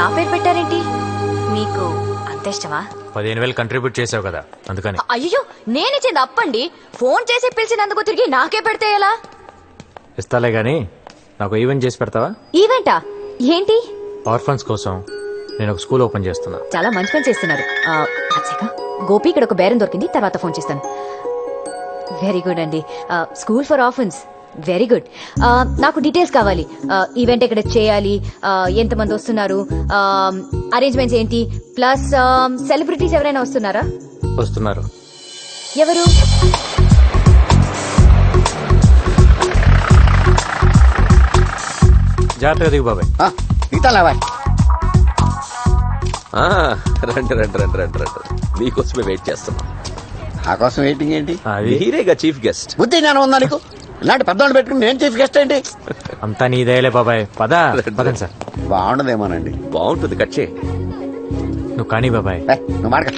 నా పేరు పెట్టారేంటి? మీకు అంత ఇష్టమా? 15,000 కంట్రిబ్యూట్ చేసావు కదా అందుకని. అయ్యో నేనిచ్చింది అప్పండి. ఫోన్ చేసి పిలిచినందుకు తిరిగి నాకే పెడితే ఎలా? ఇస్తాలే గానీ నాకు ఈవెంట్ చేసి పెడతావా? ఈవెంటా? ఏంటి? ఆర్ఫన్స్ కోసం నేను ఒక స్కూల్ ఓపెన్ చేస్తున్నా. చాలా మంచి పని చేస్తున్నారు. గోపి ఇక్కడ ఒక బేరం దొరికింది, తర్వాత ఫోన్ చేస్తాను. వెరీ గుడ్ అండి. School for orphans, very good. నాకు డీటెయిల్స్ కావాలి. ఈవెంట్ ఎక్కడ చేయాలి, ఎంతమంది వస్తున్నారు, అరేంజ్మెంట్స్ ఏంటి, ప్లస్ సెలబ్రిటీస్ ఎవరైనా వస్తున్నారా? వస్తున్నారు. ఎవరు? జాగ్రత్తగా దిగు బాబాయ్. రండి రండి రండి రండి రండి, మీకోసమే వెయిట్ చేస్తున్నాం. నా కోసం వెయిటింగ్ ఏంటి? మీరేగా చీఫ్ గెస్ట్. బుద్ధి జ్ఞానం ఉందా నీకు? ఇలాంటి పెద్దవాళ్ళు పెట్టుకుని నేను చీఫ్ గెస్ట్ ఏంటి? అంతా నీదేలే బాబాయ్. పదండి సార్. బాగుండదేమోనండి. బాగుంటుంది, కట్ చేయి. నువ్వు కానీ బాబాయ్. నువ్వు మాడక.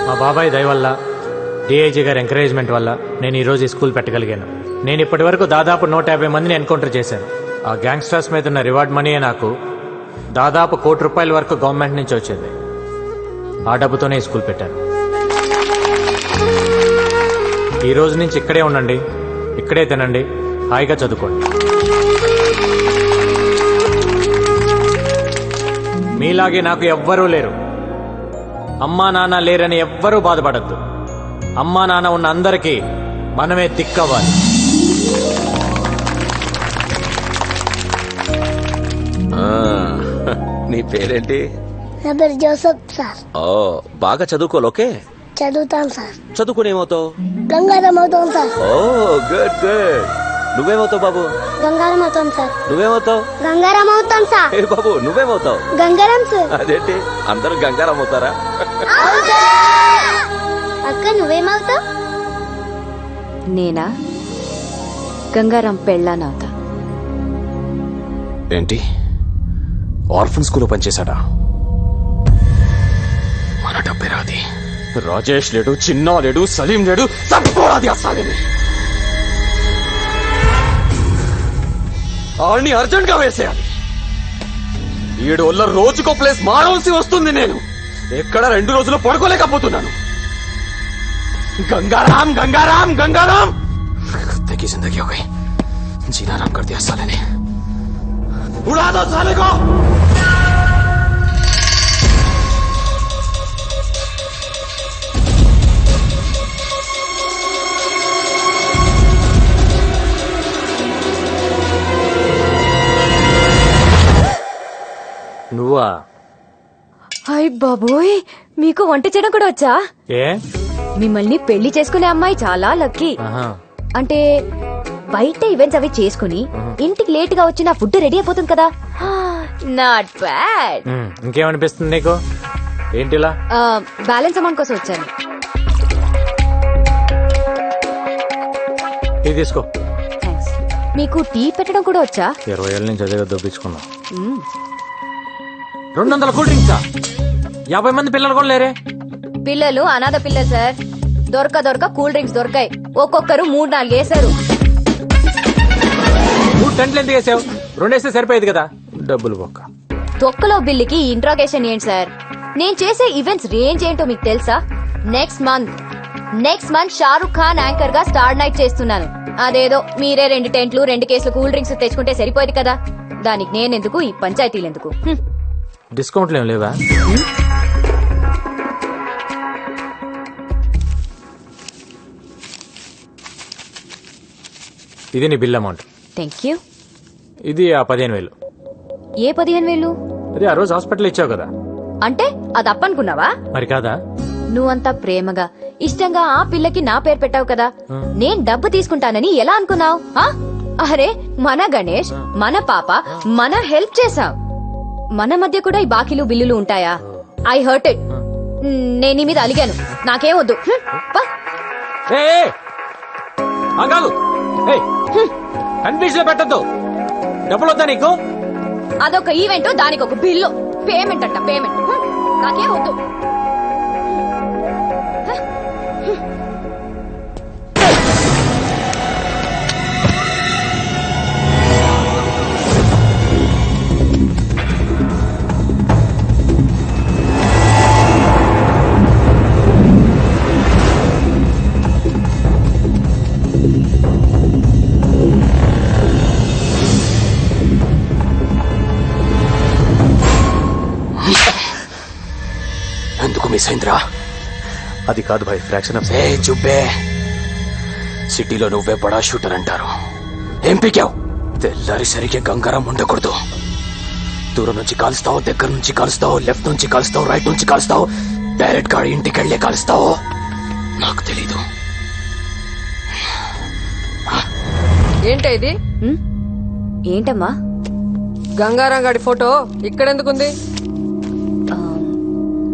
మా బాబాయ్ దయ వల్ల, డిఐజీ గారి ఎంకరేజ్మెంట్ వల్ల నేను ఈ రోజు ఈ స్కూల్ పెట్టగలిగాను. నేను ఇప్పటి వరకు దాదాపు 150 మందిని ఎన్కౌంటర్ చేశాను. ఆ గ్యాంగ్స్టర్స్ మీద ఉన్న రివార్డ్ మనీ నాకు దాదాపు ₹1 కోటి వరకు గవర్నమెంట్ నుంచి వచ్చింది. ఆ డబ్బుతోనే ఈ స్కూల్ పెట్టాను. ఈ రోజు నుంచి ఇక్కడే ఉండండి, ఇక్కడే తినండి, హాయిగా చదువుకోండి. మీలాగే నాకు ఎవ్వరూ లేరు. అమ్మా నాన్న లేరని ఎవ్వరూ బాధపడద్దు. అమ్మా నాన్న ఉన్న అందరికీ మనమే దిక్కవ్వాలి. నీ పేరేంటి? నా పేరు జోసఫ్ సార్. ఓ, బాగా చదువుకోలోకే? చదువుతాను సార్. చదువుకునేమవుతావు? గంగారం అవుతాం సార్. ఓ గుడ్ గుడ్. నువ్వేమవుతావు బాబు? గంగారం అవుతాం సార్. నువ్వేమవుతావు? గంగారం అవుతాం సార్. ఏ బాబు నువ్వేమవుతావు? గంగారం సార్. అదేంటి అందరూ గంగారం అవుతారా? అక్క నువ్వేమవుతావు? నేనా? గంగారాం పెళ్ళానవుతా. ఏంటి, ఆర్ఫన్ స్కూల్లో పనిచేశాడా? మన డబ్బే రాది. రాజేష్ లేడు, చిన్నా లేడు, సలీం లేడు, తప్పుకోరాది అసలేమి. ఆడిని అర్జెంట్ గా వేసేయాలి. 7 వల్ల రోజుకో ప్లేస్ మారవలసి వస్తుంది. నేను ఎక్కడ 2 రోజులు పడుకోలేకపోతున్నాను. गंगाराम गंगाराम गंगाराम कुत्ते की जिंदगी हो गई. जीना आराम कर दिया साले ने. उड़ा दो साले को. నువ్వా? హాయ్ బాబోయ్, మీకు వంట చేయడం కూడా వచ్చా? ఏ, మిమ్మల్ని పెళ్లి చేసుకునే అమ్మాయి చాలా లక్కీ. అంటే బయట ఈవెంట్స్ అవి చేసుకుని ఇంటికి లేట్ గా వచ్చి నా ఫుడ్ రెడీ అయిపోతుంది కదా. Not bad. ఇంకేమనిపిస్తుంది నీకు? ఏంటిలా? బ్యాలెన్స్ అమౌంట్ కోసం వచ్చాను. ఇది తీసుకో. థ్యాంక్స్. మీకు టీ పెట్టడం కూడా వచ్చా? 20 ఏళ్ళ నుంచి అదే దొబ్బించుకున్నా. 200 కూల్ డ్రింక్సా? 50 మంది పిల్లలు కూడా లేరే? పిల్లలు అనాథ పిల్లలు సార్. దొరక కూల్ డ్రింక్స్ దొరకాయి. ఒక్కొక్కరు 3-4 వేశారు. 3 టెంట్లు ఎందుకు వేసావు? 2 వేస్తే సరిపోయేది కదా. డబ్బులు బొక్క. తొక్కలో బిల్లుకి ఇంట్రాగేషన్ ఏంటి సార్? నేను చేసే ఈవెంట్స్ రేంజ్ ఏంటో మీకు తెలుసా? Next month Shahrukh Khan anchor గా స్టార్ నైట్ చేస్తున్నాను. అదేదో మీరే 2 టెంట్లు 2 కేసులు కూల్ డ్రింక్స్ తెచ్చుకుంటే సరిపోయేది కదా. దానికి నేనెందుకు, ఈ పంచాయతీలు ఎందుకు? డిస్కౌంట్లు ఏం లేవా? ఇది నీ బిల్ అమౌంట్. Thank you. ఇది ఆ 15,000. ఏ 15,000? అదే ఆ రోజు హాస్పిటల్ ఇచ్చావు కదా. అంటే అది అప్పనుకున్నావా? మరి కాదా? నువ్వంతా ప్రేమగా ఇష్టంగా ఆ పిల్లకి నా పేరు పెట్టావు కదా. నేను డబ్బు తీసుకుంటానని ఎలా అనుకున్నావు? అరే మన గణేష్, మన పాప, మన హెల్ప్ చేసాం. మన మధ్య కూడా ఈ బాకీలు బిల్లులు ఉంటాయా? I hurt it. నేను నీ మీద అలిగాను. నాకేం వద్దు. కన్ఫ్యూజన్ లో పెట్టద్దు. డబ్బులు వద్దా నీకు? అదొక ఈవెంట్, దానికి ఒక బిల్లు. పేమెంట్ అంట పేమెంట్. నాకేం వద్దు. ఎందుకు మిస్ అయిందిరా? అది కాదు భాయ్, ఫ్రాక్షన్ ఆఫ్ ఏ చుబ్బే, సిటీలో నువ్వే బడా షూటర్ అంటారు. ఏం పీకావు? తెల్లారి సరిగ్గా గంగారాం ఉండకూడదు. దూరం నుంచి కాలుస్తావు, దగ్గర నుంచి కాలుస్తావు, లెఫ్ట్ నుంచి కాలుస్తావు, రైట్ నుంచి కాలుస్తావు, డైరెక్ట్ గా ఇంటికి వెళ్ళే కాలుస్తావు. నాకు తెలీదు. ఏంటి ఇది? ఏంటమ్మా? గంగారాం గారి ఫోటో ఇక్కడెందుకుంది?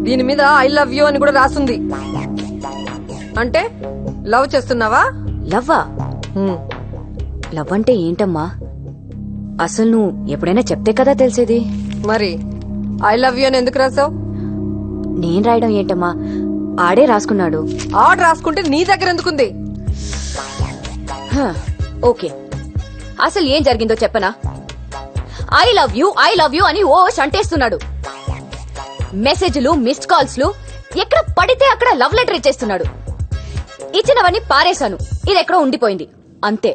దీని మీద ఐ లవ్ యూ అని కూడా రాసుంది. అంటే లవ్ చేస్తున్నావా? లవ్వా? లవ్ అంటే ఏంటమ్మా? అసలు నువ్వు ఎప్పుడైనా చెప్తే కదా తెలిసేది. మరి ఐ లవ్ యూ అని ఎందుకు రాసావు? నేను రాయడం ఏంటమ్మా, ఆడే రాసుకున్నాడు. ఆర్డర్ రాసుకుంటే నీ దగ్గర ఎందుకుంది? ఓకే, అసలు ఏం జరిగిందో చెప్పనా? ఐ లవ్ యూ అని ఓ అంటేస్తున్నాడు. మెసేజ్లు, మిస్డ్ కాల్స్లు, ఎక్కడ పడితే అక్కడ లవ్ లెటర్ ఇచ్చేస్తున్నాడు. ఇచ్చినవన్నీ పారేశాను, ఇది ఎక్కడో ఉండిపోయింది అంతే.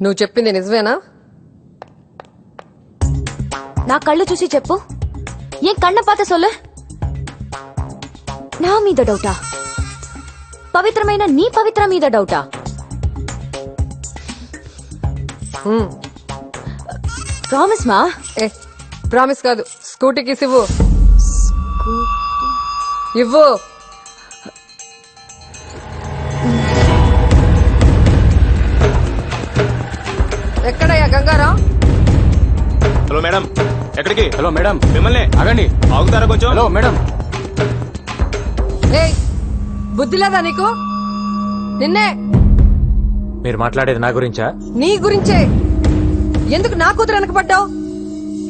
నువ్వు చెప్పింది నిజమేనా? నా కళ్ళు చూసి చెప్పు. ఏం కన్న పాత సొల్లు? నా మీద డౌటా? పవిత్రమైన నీ పవిత్ర మీద డౌటా? ప్రామిస్ మా. ఏ ప్రామిస్ కాదు, స్కూటీకి ఇవ్వు. ఇవ్వు. ఎక్కడయ్యా గంగారాం? హలో మేడం, ఎక్కడికి? హలో మేడం, మిమ్మల్ని ఆగండి. ఆగుతారా కొంచెం? Hello madam. ఏయ్, బుద్ధి లేదా నీకు? నిన్నే. మీరు మాట్లాడేది నా గురించా? నీ గురించే. ఎందుకు నా కూతురు వెనకపడ్డావు?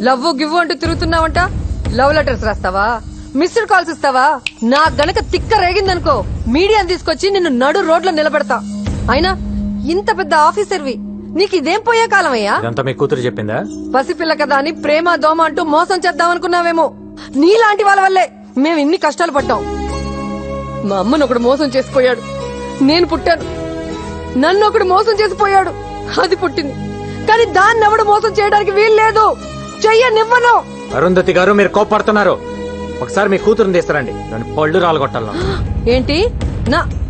లవ్ గివ్ అంటూ తిరుగుతున్నావంట. లవ్ లెటర్స్ రాస్తావా? మిస్డ్ కాల్స్ ఇస్తావా? నా గనక తిక్క రేగిందనుకో, మీడియాని తీసుకొచ్చి నిన్ను నడు రోడ్లో నిలబెడతా. అయినా ఇంత పెద్ద ఆఫీసర్వి, నీకు ఇదేం పోయే కాలమయ్యా? ఇదంతా మీ కూతురు చెప్పిందా? పసిపిల్ల కదా అని ప్రేమ దోమ అంటూ మోసం చేద్దామనుకున్నావేమో. నీలాంటి వాళ్ళ వల్లే మేము ఇన్ని కష్టాలు పడ్డాం. మా అమ్మను ఒకడు మోసం చేసిపోయాడు, నేను పుట్టాను. నన్ను ఒకడు మోసం చేసిపోయాడు, అది పుట్టింది. కానీ దాన్ని ఎవడు మోసం చేయడానికి వీల్లేదు. చెయ్యనివ్వను. అరుంధతి గారు, మీరు కోపడుతున్నారు. ఒకసారి మీ కూతురుని తీస్తారండి, నన్ను పళ్ళు రాలగొట్టాలను. ఏంటి?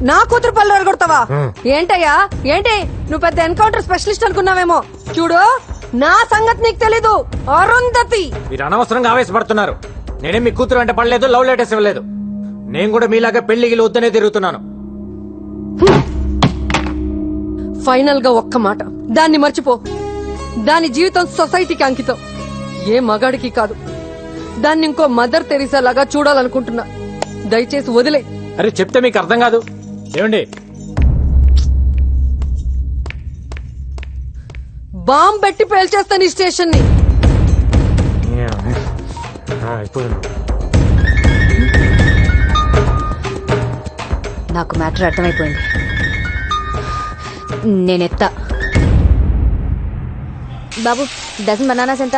నా కూతురు పళ్ళు అడగొడతావా? ఏంటయ్యా ఏంటి? నువ్వు పెద్ద ఎన్కౌంటర్ స్పెషలిస్ట్ అనుకున్నావేమో. చూడు, నా సంగతి నీకు తెలీదు. అరుంధతి, మీరు అనవసరంగా ఆవేశపడుతున్నారు. నేనేం మీ కూతురు అంటే పడలేదు, లవ్ లెటర్స్ ఇవ్వలేదు. నేను కూడా మీలాగా పెళ్లికి వద్దనే తిరుగుతున్నాను. ఫైనల్ గా ఒక్క మాట, దాన్ని మర్చిపో. దాని జీవితం సొసైటీకి అంకితం, ఏ మగాడికి కాదు. దాన్ని ఇంకో మదర్ తెరీసా లాగా చూడాలనుకుంటున్నా. దయచేసి వదిలే. అరే చెప్తే మీకు అర్థం కాదు. ఏమండి, బాంబ్ పెట్టి పేల్చేస్తాను ఈ స్టేషన్ ని. నాకు మ్యాటర్ అర్థమైపోయింది. నేనెత్తా. బాబు, డజన్ బనానాస్ ఎంత?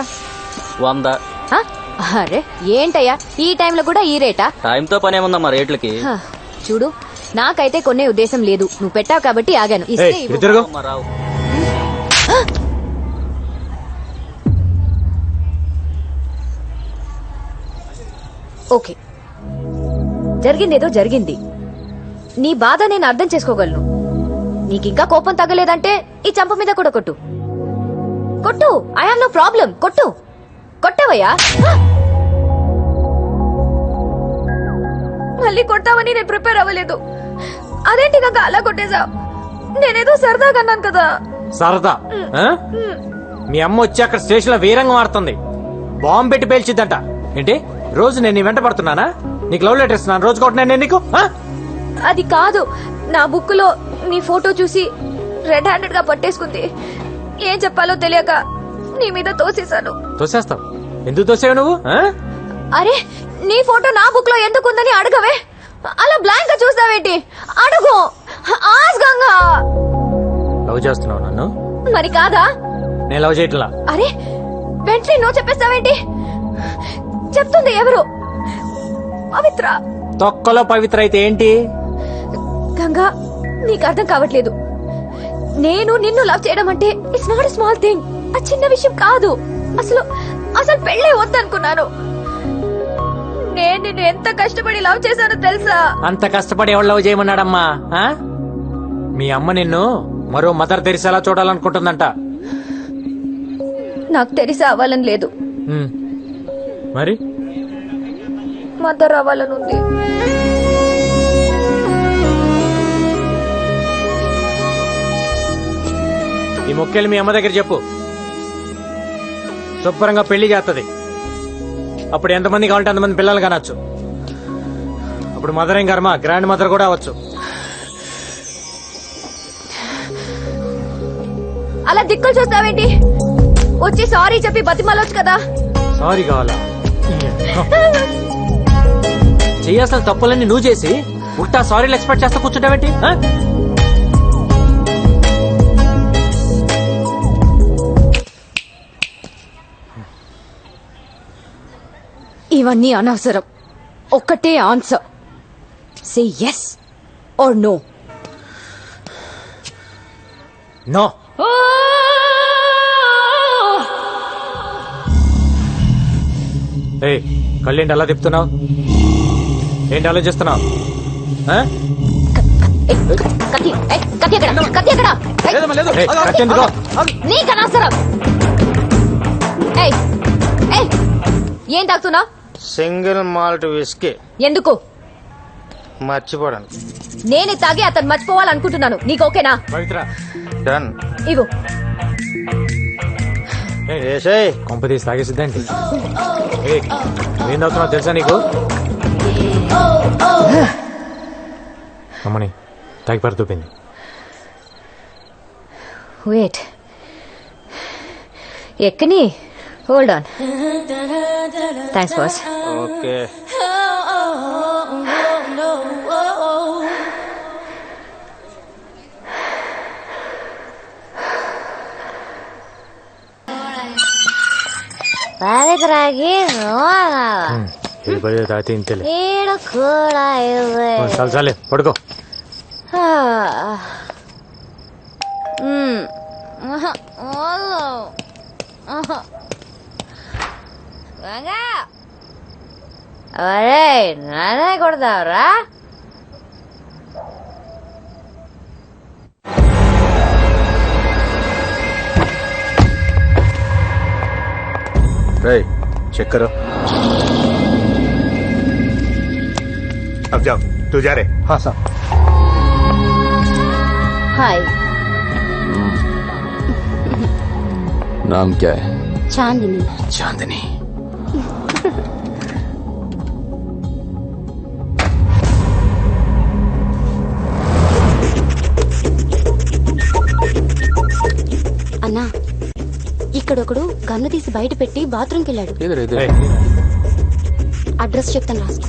100. హ? అరే ఏంటయ్యా, ఈ టైంలో కూడా ఈ రేటా? టైంతో పని ఏముందమ్మా రేట్లకి? హ, చూడు, నాకైతే కొనే ఉద్దేశం లేదు. నువ్వు పెట్టావు కాబట్టి ఆగాను. ఇస్తే ఏయ్, ఇవ్వు. ఇటు తిరుగు. అమ్మా, రావు. ఓకే, జరిగిందేదో జరిగింది. నీ బాధ నేను అర్థం చేసుకోగలను. నీకింకా కోపం తగ్గలేదంటే ఈ చంప మీద కూడా కొట్టు. కొట్టు, ఐ హావ్ నో ప్రాబ్లం. కొట్టు. కొట్టావయ్యా? మళ్ళీ కొట్టావని నేను ప్రిపేర్ అవ్వలేదు. అదేంటి ఇంకా అలా కొట్టేశావు? నేనేదో సరదాగా అన్నాను కదా. సరదా? ఆ? మీ అమ్మ వచ్చి అక్కడ స్టేషన్ లో వీరంగం ఆడుతుంది. బాంబు పెట్టి పేల్చిద్దంట. ఏంటి, రోజు నేను నీ వెంట పడుతున్నానా? నీకు లవ్ లెటర్ ఇస్తున్నాను, రోజు కొట్టినా నేను నీకు? ఆ? అది కాదు, నా బుక్ లో నీ ఫోటో చూసి రెడ్ హ్యాండెడ్ గా పట్టేసుకుంది. ఏం చెప్పాలో తెలియక నీ మీద తోసేశాను. తోసేస్తావు? ఎందుకు తోసేవు నువ్వు? ఆ? అరే నీ ఫోటో నా బుక్ లో ఎందుకుందని అడగవే. అలా బ్లాంక్ గా చూస్తావేంటి? అడుగు. ఆస్గంగా లవ్ చేస్తున్నావు నన్ను? మరి కాదా? నేను లవ్ చేయట్లా. అరే వెంటనే నో చెప్పేస్తావేంటి? చెప్తుంది ఎవరు? పవిత్ర. తొక్కలో పవిత్ర అయితే ఏంటి? గంగా నీకు అర్థం కావట్లేదు. నేను నిన్ను లవ్ చేయడం అంటే ఇట్స్ నాట్ స్మాల్ థింగ్. ఆ చిన్న విషయం కాదు. అసలు అసలు పెళ్ళే వద్దనుకున్నాను. నేను నిన్ను ఎంత కష్టపడి లవ్ చేశానో తెలుసా? అంత కష్టపడి ఎవరు లవ్ చేయమన్నాడమ్మా? ఆ? మీ అమ్మ నిన్ను మరో మదర్ తెరిసేలా చూడాలనుకుంటుందంట. నాకు తెలిసి అవ్వాలని లేదు, ఉమ్. మరి మదర్ అవ్వాలని ఉంది. ఈ మొక్కేలు మీ అమ్మ దగ్గర చెప్పు. శుభ్రంగా పెళ్లి చేస్తుంది. అప్పుడు ఎంతమంది కావాలంటే అంతమంది పిల్లలు కనొచ్చు. అప్పుడు మదర్ ఏం కర్మ, గ్రాండ్ మదర్ కూడా అవ్వచ్చు. అలా దిక్కులు చూస్తావేంటి? వచ్చి సారీ చెప్పి బతిమాలొచ్చు కదా. సారీ కావాలా? చేయాల్సిన తప్పులన్నీ నువ్వు చేసి ఉట్టా సారీలు ఎక్స్పెక్ట్ చేస్తా కూర్చుంటావేంటి? ఆ? ఇవన్నీ అనవసరం. ఒక్కటే answer. Say yes or no. No. ఏయ్, కళ్ళేంటి అలా తిప్పుతున్నావు? ఏంటి ఆలోచిస్తున్నావు? ఆ? కత్తి కత్తి ఎక్కడ? కత్తి ఎక్కడ? ఏయ్, కత్తి ఎందుకో? నీకు అనవసరం. ఏయ్ ఏయ్ ఏం తాగుతున్నా? Single malt whisky. ఎందుకు? మర్చిపోవడానికి. నేనే తాగి అతను మర్చిపోవాలనుకుంటున్నాను. నీకు ఓకేనా? పవిత్ర, డన్. ఇవ్వు. ఏసేయ్. కొంపతీసి తాగేసిద్దండి. ఏం తాగుతున్నావు తెలుసా నీకు? అమ్మని తాగి పడుతుంది. వెయిట్, ఎక్కని. Hold on. Thanks boss. Okay. పవిత్రకి తాగితే ఇంతలే. ఈడు కూడా ఇవ్వే. చాలు చాలే, పడుకో. అరే నానే కొడతావురా? रे चेक करो. अब जाओ, तू जा रे. हाँ साहब. హాయ్, नाम क्या है? చాందిని. चांदनी. అన్నా, ఇక్కడొకడు గన్ను తీసి బయట పెట్టి బాత్రూమ్కి వెళ్ళాడు. इधर इधर. ఏయ్, అడ్రస్ చెప్తాను, రాసుకో.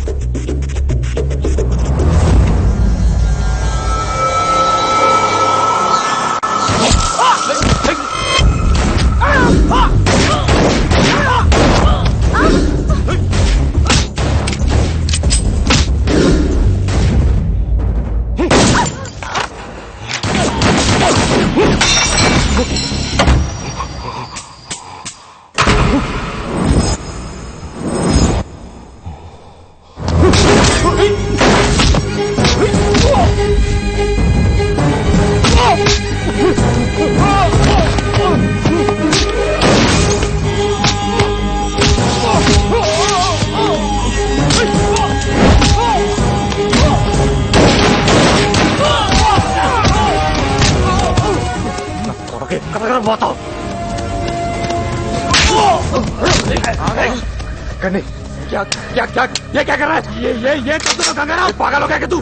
बताओ. करने क्या क्या क्या ये क्या कर रहा है? ये कर दो गंगाराम, पागल हो गया क्या तू?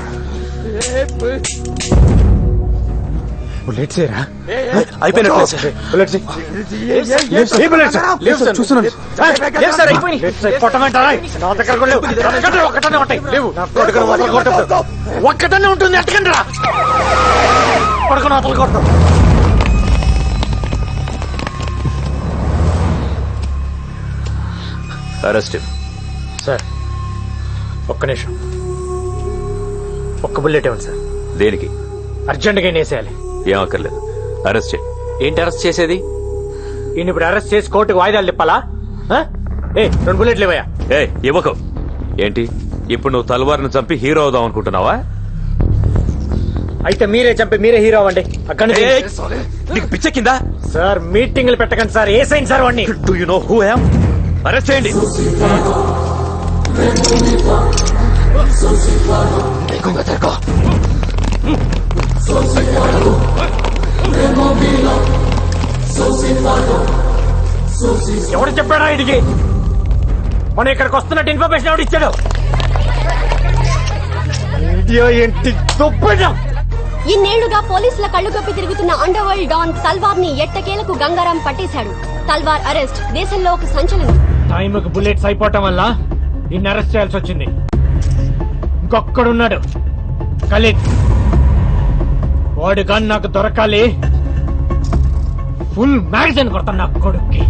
బుల్లెట్స్ ఏరా అయిపోయినట్లే సార్ బుల్లెట్స్ ఏ బుల్లెట్స్ లేవు సార్ చూస్తున్నాను లేవు సార్ అయిపోయినాయి కొట్టమంటారా నా దగ్గర కూడా లేవు ఎట్టకండి ఒక్కటనే ఉంటాయి లేవు నా కొడుకుని వదలు కొట్టదు ఒక్కటనే ఉంటుంది ఎట్టకండి రా కొడుకుని వదలు కొట్టదు అరెస్ట్ సార్ ఒక్క నిమిషం ఒక్క బుల్లెట్ ఇవ్వండి సార్ దేనికి అర్జెంటుగా వేసేయాలి ఏం అక్కర్లేదు అరెస్ట్ చేయి ఏంటి అరెస్ట్ చేసేది ఈయన ఇప్పుడు అరెస్ట్ చేసి కోర్టుకు వాయిదాలు తిప్పాలా ఏ 2 బుల్లెట్లు ఇవ్వయా ఏ ఇవ్వకు ఏంటి ఇప్పుడు నువ్వు తల్వార్ను చంపి హీరో అవుదాం అనుకుంటున్నావా అయితే మీరే చంపి మీరే హీరో అవ్వండి అక్కడ నీకు పిచ్చెక్కిందా సార్ మీటింగ్లు పెట్టకండి సార్ ఏ సైన్ సార్ వాడిని do you know who I am arrest చేయండి ఎవడు చెప్పాడా ఇదికి మనం ఇక్కడికి వస్తున్నట్టు ఇన్ఫర్మేషన్ ఎవడు ఇచ్చాడు ఇండియా ఏంటి తొప్పడం ఇన్నేళ్లుగా పోలీసుల కళ్ళు కప్పి తిరుగుతున్న అండర్ వరల్డ్ డాన్ తల్వార్ ని ఎట్టకేలకు గంగారాం పట్టేశాడు. తల్వార్ అరెస్ట్ దేశంలో ఒక సంచలనం. టైంకి బుల్లెట్స్ అయిపోవటం వల్ల ఇన్ని అరెస్ట్ చేయాల్సి వచ్చింది. ఇంకొక్కడున్నాడు ఖలీద్. వాడు కానీ నాకు దొరకాలి. ఫుల్ మ్యాగజైన్ కొడతాను నా కొడుక్కి.